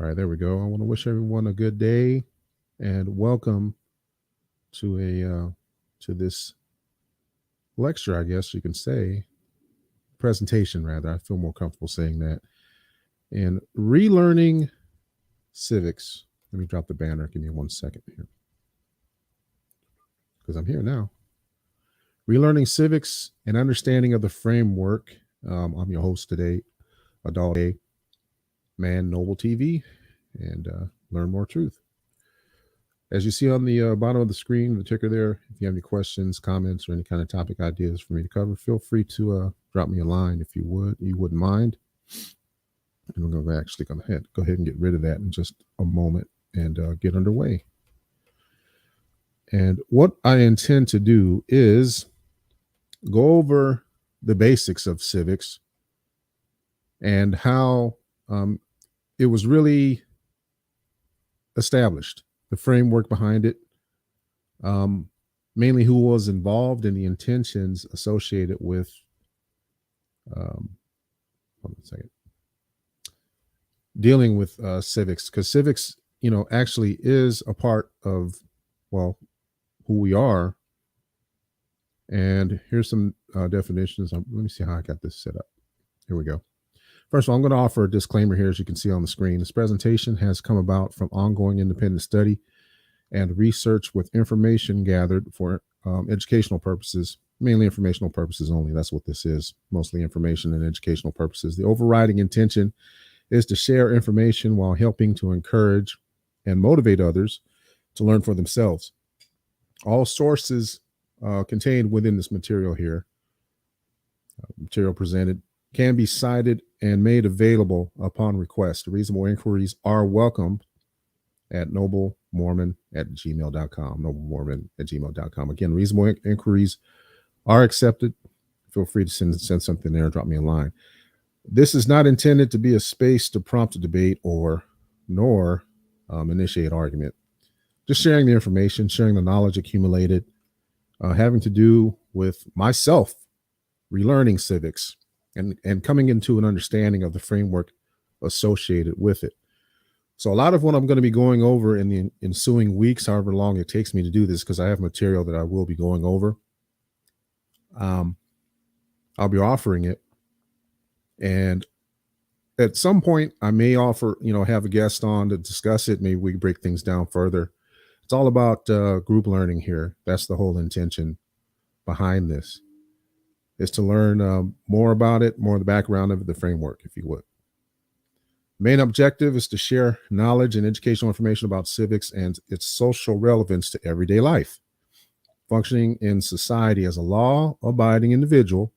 All right, there we go. I want to wish everyone a good day and welcome to to this lecture, I guess you can say, presentation rather. I feel more comfortable saying that. And relearning civics. Let me drop the banner. Give me 1 second here. Because I'm here now. Relearning civics and understanding of the framework. I'm your host today, Adult A, Man+noble TV, and learn more truth. As you see on the bottom of the screen, the ticker there, if you have any questions, comments, or any kind of topic ideas for me to cover, feel free to drop me a line if you wouldn't mind. And we're going to actually go ahead and get rid of that in just a moment and get underway. And what I intend to do is go over the basics of civics and how it was really established, the framework behind it, mainly who was involved and the intentions associated with, hold on a second, dealing with civics, because civics, actually is a part of, well, who we are. And here's some definitions. Let me see how I got this set up. Here we go. First of all, I'm going to offer a disclaimer here, as you can see on the screen. This presentation has come about from ongoing independent study and research with information gathered for educational purposes, mainly informational purposes only. That's what this is, mostly information and educational purposes. The overriding intention is to share information while helping to encourage and motivate others to learn for themselves. All sources contained within this material here, material presented, can be cited and made available upon request. Reasonable inquiries are welcomed at noblemormon@gmail.com, noblemormon@gmail.com. Again, reasonable inquiries are accepted. Feel free to send something there, drop me a line. This is not intended to be a space to prompt a debate nor initiate argument. Just sharing the information, sharing the knowledge accumulated, having to do with myself relearning civics and coming into an understanding of the framework associated with it. So a lot of what I'm going to be going over in the ensuing weeks, however long it takes me to do this, because I have material that I will be going over, I'll be offering it. And at some point I may offer, have a guest on to discuss it. Maybe we can break things down further. It's all about group learning here. That's the whole intention behind this, is to learn more about it, more of the background of the framework, if you would. Main objective is to share knowledge and educational information about civics and its social relevance to everyday life, functioning in society as a law-abiding individual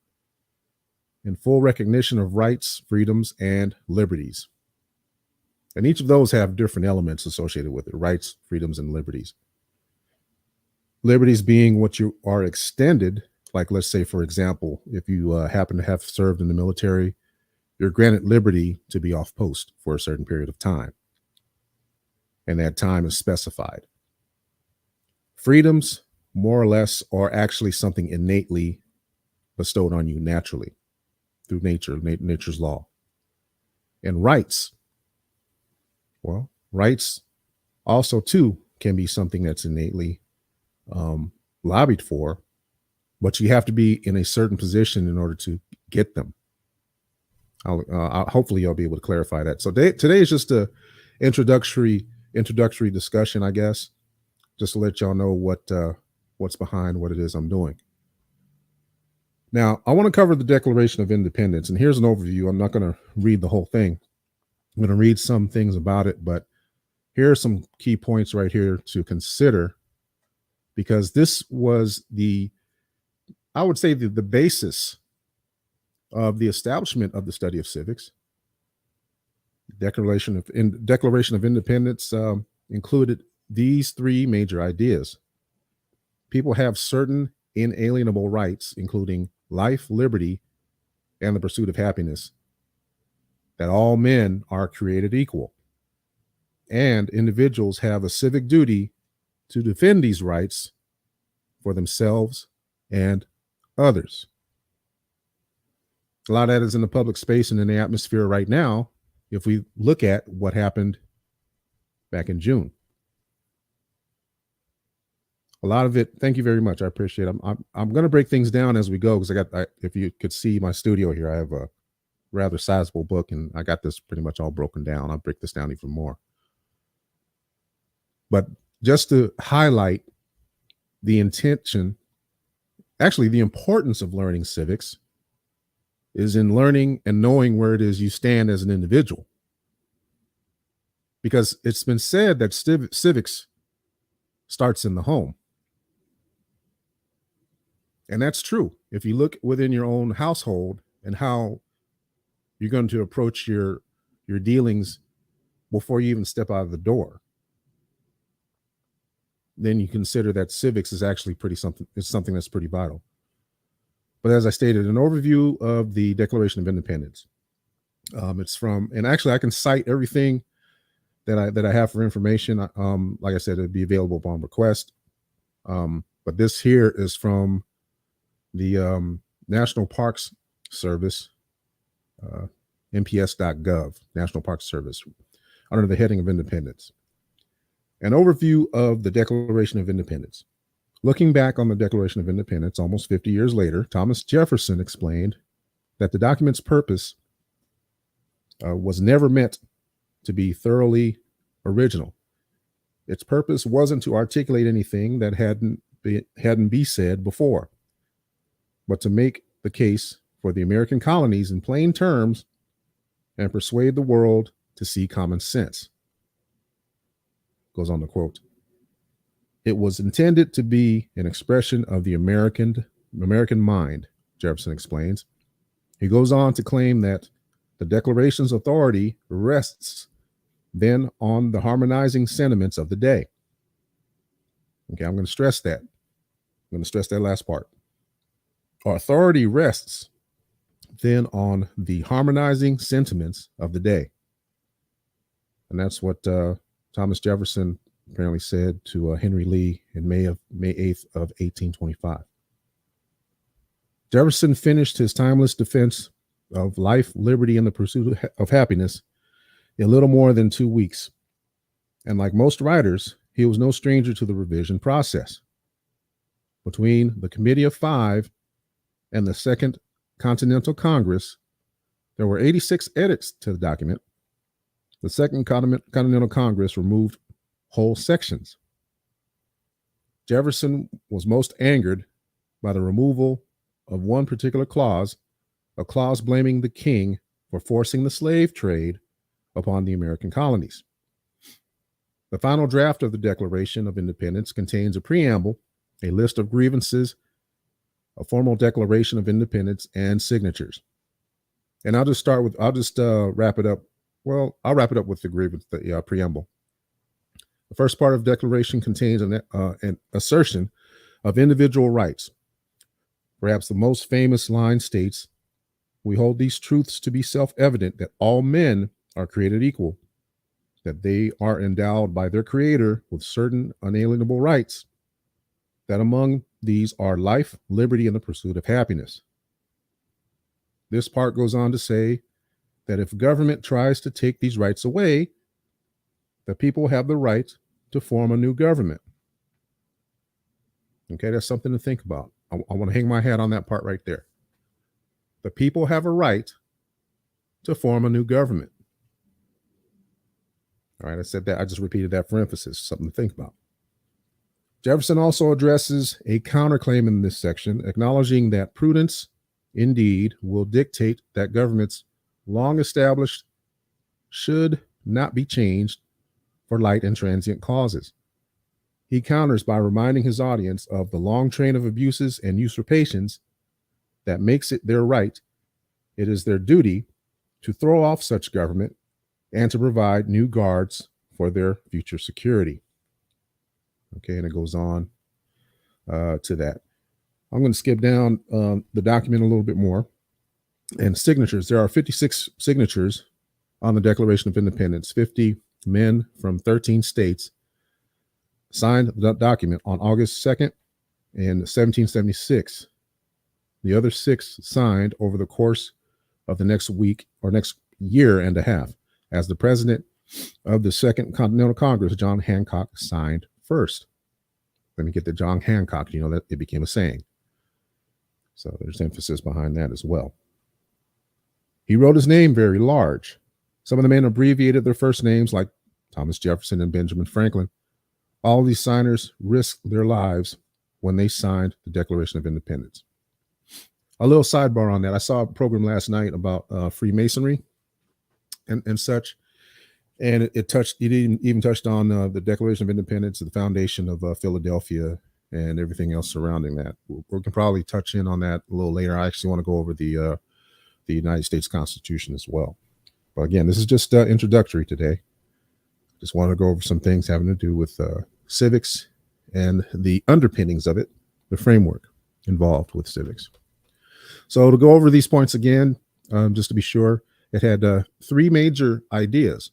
in full recognition of rights, freedoms, and liberties. And each of those have different elements associated with it: rights, freedoms, and liberties. Liberties being what you are extended. Like, let's say, for example, if you happen to have served in the military, you're granted liberty to be off post for a certain period of time. And that time is specified. Freedoms, more or less, are actually something innately bestowed on you naturally through nature's law. And rights, well, rights also, too, can be something that's innately lobbied for, but you have to be in a certain position in order to get them. Hopefully I'll be able to clarify that. So today is just a introductory discussion, I guess, just to let y'all know what's behind what it is I'm doing. Now, I want to cover the Declaration of Independence, and here's an overview. I'm not going to read the whole thing. I'm going to read some things about it, but here are some key points right here to consider, because this was I would say the basis of the establishment of the study of civics. Declaration of Independence included these three major ideas. People have certain inalienable rights, including life, liberty, and the pursuit of happiness. That all men are created equal. And individuals have a civic duty to defend these rights for themselves and others. A lot of that is in the public space and in the atmosphere right now. If we look at what happened back in June. A lot of it, thank you very much. I appreciate it. I'm going to break things down as we go because if you could see my studio here, I have a rather sizable book and I got this pretty much all broken down. I'll break this down even more. But just to highlight the intention, actually the importance of learning civics is in learning and knowing where it is you stand as an individual. Because it's been said that civics starts in the home. And that's true. If you look within your own household and how you're going to approach your dealings before you even step out of the door, then you consider that civics is actually something that's pretty vital. But as I stated, an overview of the Declaration of Independence. It's from, and actually I can cite everything that I have for information. Like I said, it'd be available upon request. But this here is from the National Parks Service, nps.gov, National Parks Service, under the heading of Independence. An overview of the Declaration of Independence. Looking back on the Declaration of Independence almost 50 years later, Thomas Jefferson explained that the document's purpose was never meant to be thoroughly original. Its purpose wasn't to articulate anything that hadn't been said before, but to make the case for the American colonies in plain terms and persuade the world to see common sense. Goes on to quote, "It was intended to be an expression of the American mind," Jefferson explains. He goes on to claim that the Declaration's authority rests then on the harmonizing sentiments of the day. Okay, I'm going to stress that. I'm going to stress that last part. Our authority rests then on the harmonizing sentiments of the day. And that's what Thomas Jefferson apparently said to Henry Lee in May 8th of 1825. Jefferson finished his timeless defense of life, liberty, and the pursuit of happiness in little more than 2 weeks. And like most writers, he was no stranger to the revision process. Between the Committee of Five and the Second Continental Congress, there were 86 edits to the document. The Second Continental Congress removed whole sections. Jefferson was most angered by the removal of one particular clause, a clause blaming the king for forcing the slave trade upon the American colonies. The final draft of the Declaration of Independence contains a preamble, a list of grievances, a formal Declaration of Independence, and signatures. And I'll just wrap it up. Well, I'll wrap it up with the preamble. The first part of the Declaration contains an assertion of individual rights. Perhaps the most famous line states, "We hold these truths to be self-evident, that all men are created equal, that they are endowed by their Creator with certain unalienable rights, that among these are life, liberty, and the pursuit of happiness." This part goes on to say that if government tries to take these rights away, the people have the right to form a new government. Okay, that's something to think about. I want to hang my hat on that part right there. The people have a right to form a new government. All right, I said that. I just repeated that for emphasis, something to think about. Jefferson also addresses a counterclaim in this section, acknowledging that prudence, indeed, will dictate that governments long established should not be changed for light and transient causes. He counters by reminding his audience of the long train of abuses and usurpations that makes it their right. It is their duty to throw off such government and to provide new guards for their future security. Okay, and it goes on to that. I'm going to skip down the document a little bit more. And signatures. There are 56 signatures on the Declaration of Independence. 50 men from 13 states signed the document on August 2nd in 1776. The other 6 signed over the course of the next week or next year and a half as the president of the Second Continental Congress, John Hancock signed first. Let me get the John Hancock, that it became a saying. So there's emphasis behind that as well. He wrote his name very large. Some of the men abbreviated their first names like Thomas Jefferson and Benjamin Franklin. All these signers risked their lives when they signed the Declaration of Independence. A little sidebar on that. I saw a program last night about Freemasonry and such. And it even touched on the Declaration of Independence, the foundation of Philadelphia, and everything else surrounding that. We can probably touch in on that a little later. I actually want to go over the United States Constitution as well. But again, this is just introductory today. Just want to go over some things having to do with civics and the underpinnings of it, the framework involved with civics. So to go over these points again, just to be sure, it had three major ideas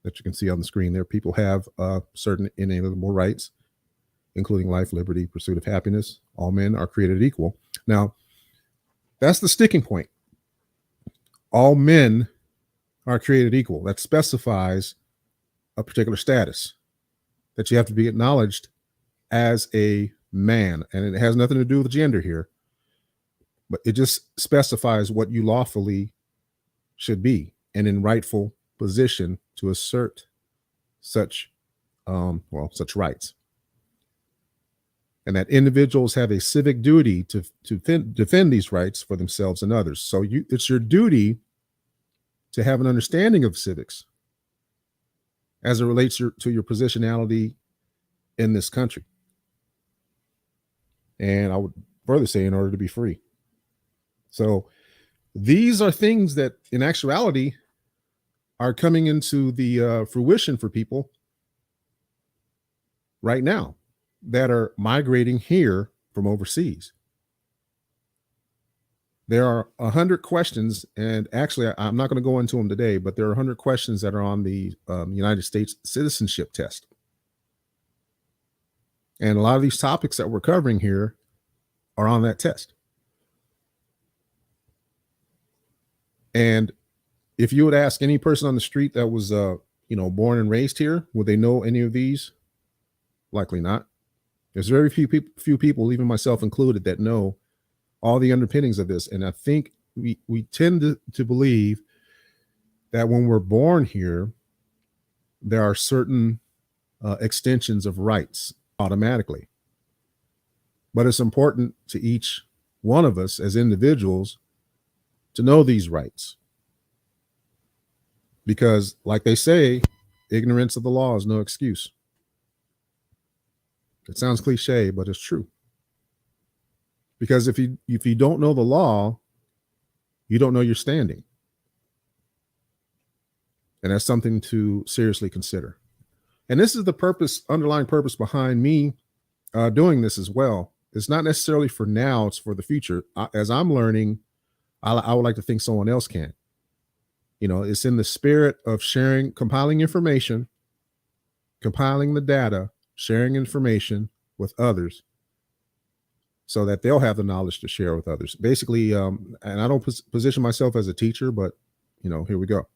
that you can see on the screen there. People have certain inalienable rights, including life, liberty, pursuit of happiness. All men are created equal. Now, that's the sticking point. All men are created equal. That specifies a particular status, that you have to be acknowledged as a man. And it has nothing to do with gender here, but it just specifies what you lawfully should be and in rightful position to assert such rights. And that individuals have a civic duty to defend these rights for themselves and others. So it's your duty to have an understanding of civics as it relates to your positionality in this country. And I would further say, in order to be free. So these are things that in actuality are coming into the fruition for people right now that are migrating here from overseas. There are 100 questions, and actually I'm not going to go into them today, but there are 100 questions that are on the United States citizenship test. And a lot of these topics that we're covering here are on that test. And if you would ask any person on the street that was, born and raised here, would they know any of these? Likely not. There's very few people, even myself included, that know all the underpinnings of this. And I think we tend to believe that when we're born here, there are certain extensions of rights automatically. But it's important to each one of us as individuals to know these rights. Because, like they say, ignorance of the law is no excuse. It sounds cliche, but it's true. Because if you don't know the law, you don't know your standing. And that's something to seriously consider. And this is the underlying purpose behind me doing this as well. It's not necessarily for now, it's for the future. As I'm learning, I would like to think someone else can. It's in the spirit of compiling information, compiling the data, sharing information with others so that they'll have the knowledge to share with others. Basically, and I don't position myself as a teacher, but, here we go.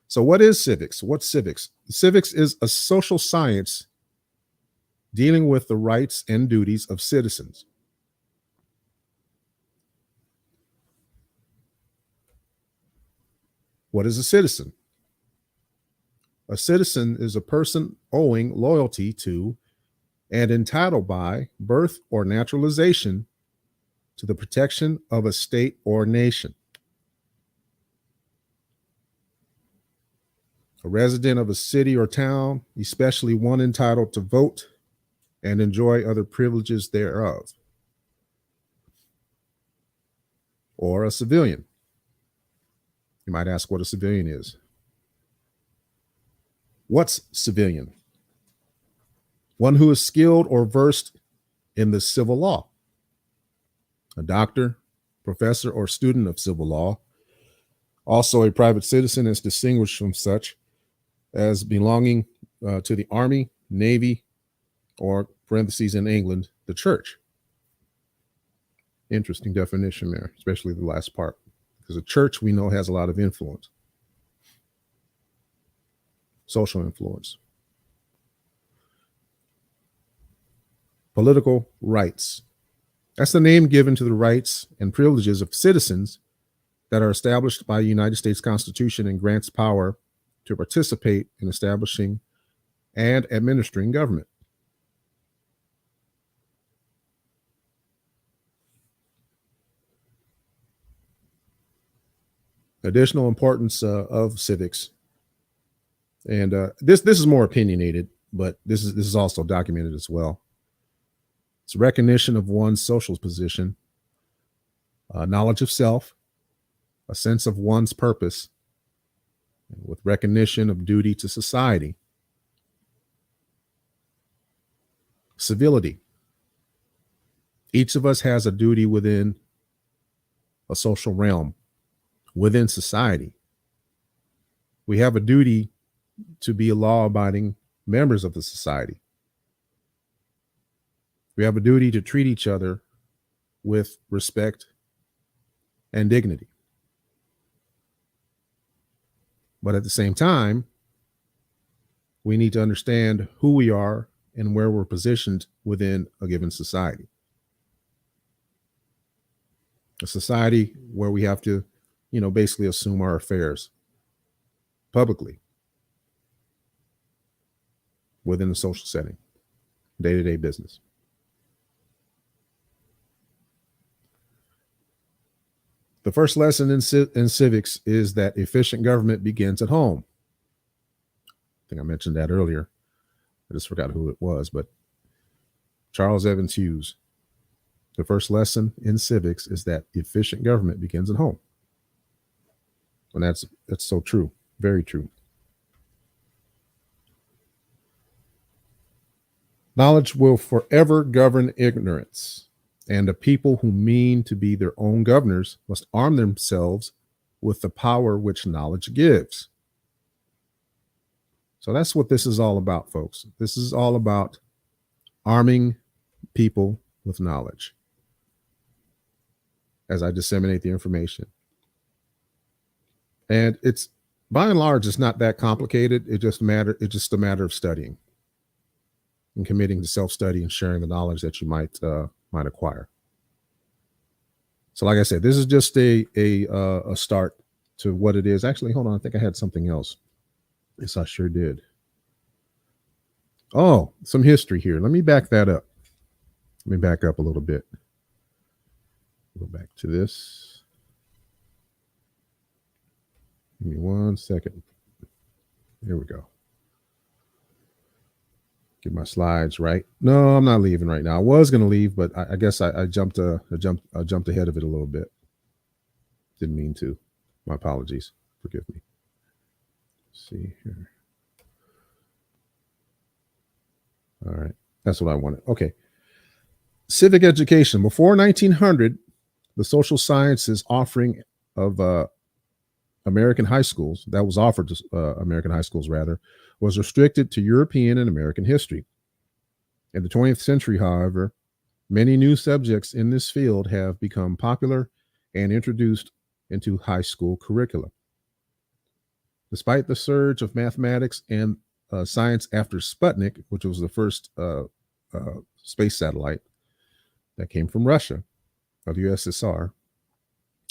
So what is civics? What's civics? Civics is a social science dealing with the rights and duties of citizens. What is a citizen? A citizen is a person owing loyalty to and entitled by birth or naturalization to the protection of a state or nation. A resident of a city or town, especially one entitled to vote and enjoy other privileges thereof. Or a civilian. You might ask what a civilian is. What's civilian? One who is skilled or versed in the civil law. A doctor, professor, or student of civil law. Also, a private citizen is distinguished from such as belonging to the Army, Navy, or parentheses in England, the church. Interesting definition there, especially the last part, because the church we know has a lot of influence. social influence. Political rights. That's the name given to the rights and privileges of citizens that are established by the United States Constitution and grants power to participate in establishing and administering government. Additional importance of civics, and this is more opinionated, but this is also documented as well. It's recognition of one's social position, knowledge of self, a sense of one's purpose, with recognition of duty to society. Civility. Each of us has a duty within a social realm, within society. We have a duty to be law-abiding members of the society. We have a duty to treat each other with respect and dignity. But at the same time, we need to understand who we are and where we're positioned within a given society. A society where we have to, basically assume our affairs publicly within the social setting, day-to-day business. The first lesson in civics is that efficient government begins at home. I think I mentioned that earlier. I just forgot who it was, but Charles Evans Hughes. The first lesson in civics is that efficient government begins at home. And that's so true, very true. Knowledge will forever govern ignorance, and the people who mean to be their own governors must arm themselves with the power which knowledge gives. So that's what this is all about, folks. This is all about arming people with knowledge as I disseminate the information. And it's, by and large, it's not that complicated. It's just a matter of studying and committing to self-study and sharing the knowledge that you might acquire. So like I said, this is just a start to what it is. Actually, hold on. I think I had something else. Yes, I sure did. Oh, some history here. Let me back that up. Let me back up a little bit. Go back to this. Give me 1 second. Here we go. Get my slides right. No, I'm not leaving right now. I was going to leave, but I guess I jumped ahead of it a little bit. Didn't mean to. My apologies. Forgive me. Let's see here. All right. That's what I wanted. Okay. Civic education. Before 1900, the social sciences offering of American high schools, that was offered to American high schools rather, was restricted to European and American history. In the 20th century, however, many new subjects in this field have become popular and introduced into high school curricula. Despite the surge of mathematics and science after Sputnik, which was the first space satellite that came from Russia, of the USSR,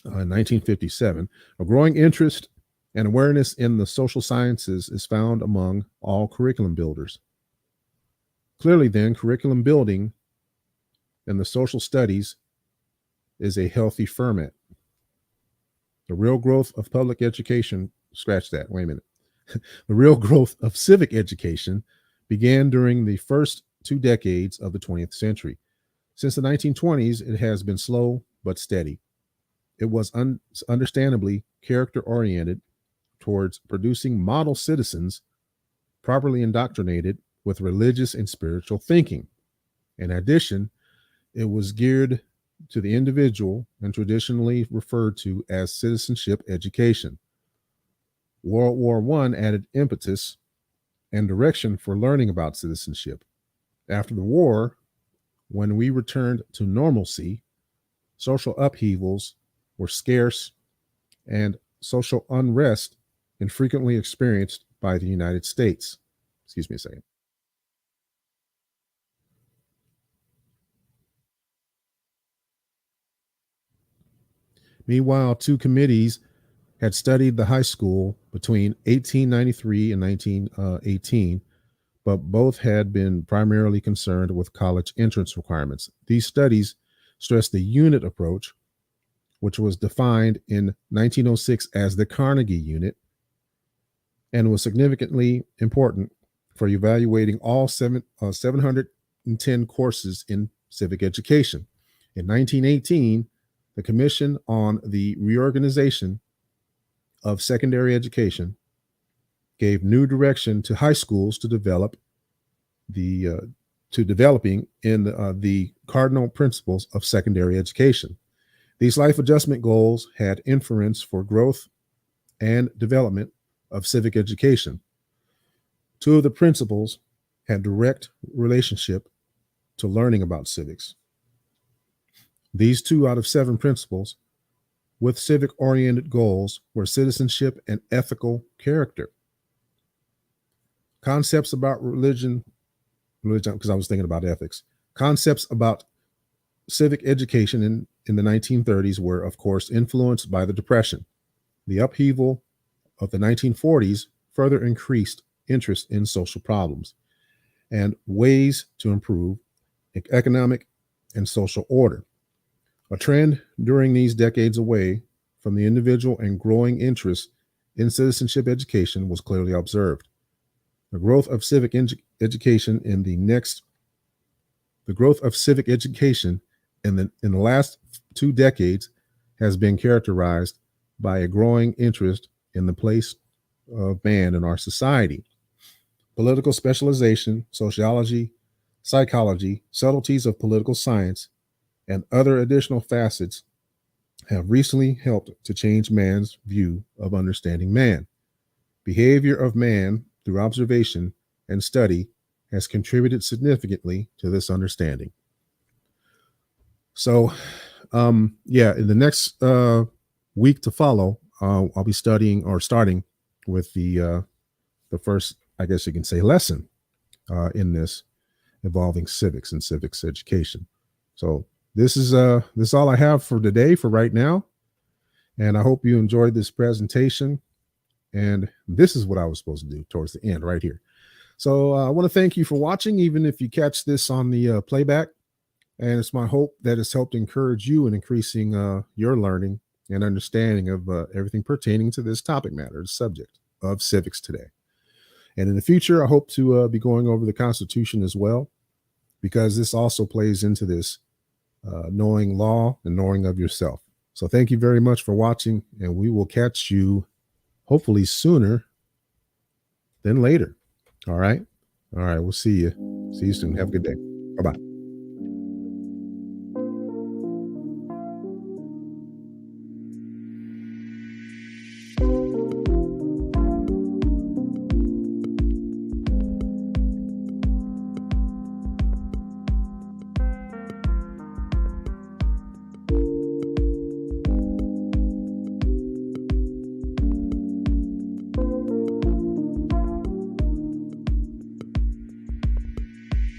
in 1957, a growing interest and awareness in the social sciences is found among all curriculum builders. Clearly, then, curriculum building in the social studies is a healthy ferment. The real growth of public education, scratch that, wait a minute. The real growth of civic education began during the first 2 decades of the 20th century. Since the 1920s, it has been slow but steady. It was understandably character-oriented towards producing model citizens properly indoctrinated with religious and spiritual thinking. In addition, it was geared to the individual and traditionally referred to as citizenship education. World War I added impetus and direction for learning about citizenship. After the war, when we returned to normalcy, social upheavals were scarce and social unrest infrequently experienced by the United States. Excuse me a second. Meanwhile, two committees had studied the high school between 1893 and 1918, but both had been primarily concerned with college entrance requirements. These studies stressed the unit approach, which was defined in 1906 as the Carnegie Unit and was significantly important for evaluating all 710 courses in civic education. In 1918, the Commission on the Reorganization of Secondary Education gave new direction to high schools to developing in the cardinal principles of secondary education. These life adjustment goals had inference for growth and development of civic education. Two of the principles had direct relationship to learning about civics. These 2 out of 7 principles with civic-oriented goals were citizenship and ethical character. Concepts about religion, because I was thinking about ethics. Concepts about civic education in the 1930s were, of course, influenced by the Depression. The upheaval of the 1940s further increased interest in social problems and ways to improve economic and social order. A trend during these decades away from the individual and growing interest in citizenship education was clearly observed. The growth of civic education in the last 2 decades has been characterized by a growing interest in the place of man in our society. Political specialization, sociology, psychology, subtleties of political science, and other additional facets have recently helped to change man's view of understanding man. Behavior of man through observation and study has contributed significantly to this understanding. So, in the next week to follow, I'll be starting with the first, I guess you can say, lesson in this involving civics and civics education. So this is all I have for today for right now. And I hope you enjoyed this presentation. And this is what I was supposed to do towards the end right here. So I want to thank you for watching, even if you catch this on the playback. And it's my hope that it's helped encourage you in increasing your learning and understanding of everything pertaining to this topic matter, the subject of civics today. And in the future, I hope to be going over the Constitution as well, because this also plays into this knowing law and knowing of yourself. So thank you very much for watching, and we will catch you hopefully sooner than later. All right. We'll see you. See you soon. Have a good day. Bye-bye.